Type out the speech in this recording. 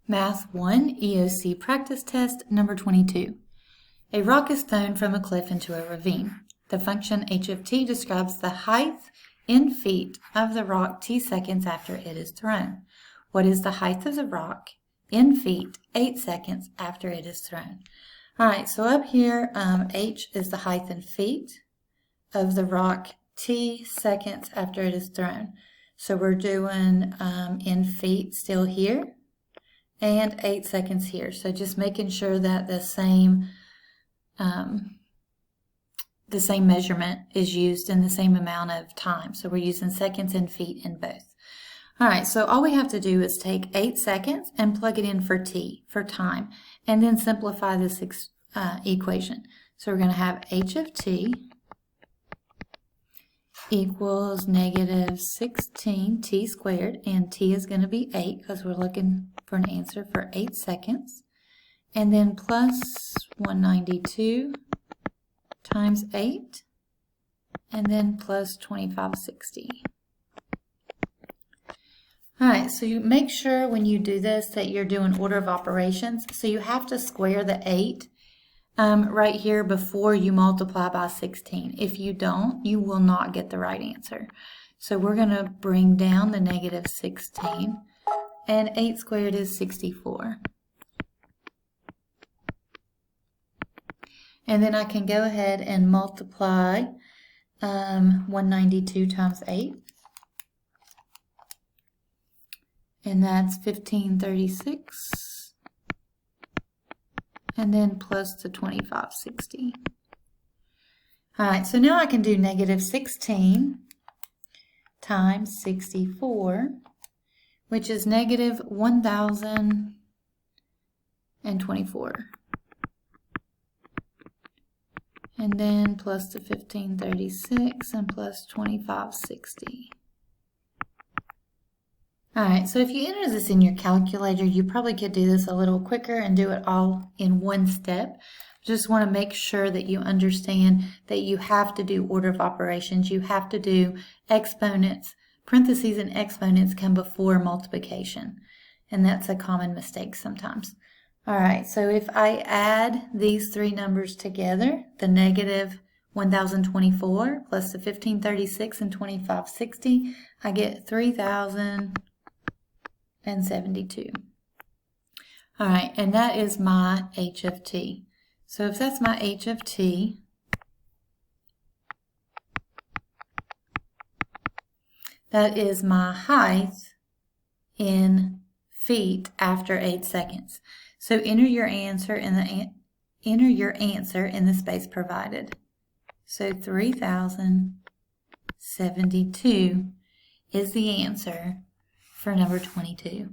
Math 1 EOC Practice Test number 22. A rock is thrown from a cliff into a ravine. The function h of t describes the height in feet of the rock t seconds after it is thrown. What is the height of the rock in feet 8 seconds after it is thrown? Alright, so up here, h is the height in feet of the rock t seconds after it is thrown. So we're doing in feet still here and 8 seconds here. So just making sure that the same measurement is used in the same amount of time. So we're using seconds and feet in both. All right, so all we have to do is take 8 seconds and plug it in for t, for time, and then simplify this equation. So we're going to have h of t equals negative 16 t squared, and t is going to be 8 because we're looking for an answer for 8 seconds, and then plus 192 times 8, and then plus 2560. Alright, so you make sure when you do this that you're doing order of operations, so you have to square the 8 right here before you multiply by 16. If you don't, you will not get the right answer. So we're going to bring down the negative 16, and 8 squared is 64. And then I can go ahead and multiply 192 times 8. And that's 1536. And then plus the 2560. Alright, so now I can do negative 16 times 64, which is negative 1024. And then plus the 1536 and plus 2560. Alright, so if you enter this in your calculator, you probably could do this a little quicker and do it all in one step. Just want to make sure that you understand that you have to do order of operations. You have to do exponents. Parentheses and exponents come before multiplication, and that's a common mistake sometimes. Alright, so if I add these three numbers together, the negative 1024 plus the 1536 and 2560, I get 3072. Alright, and that is my h of t. So if that's my h of t, that is my height in feet after 8 seconds. So enter your answer in the space provided. So 3072 is the answer for number 22.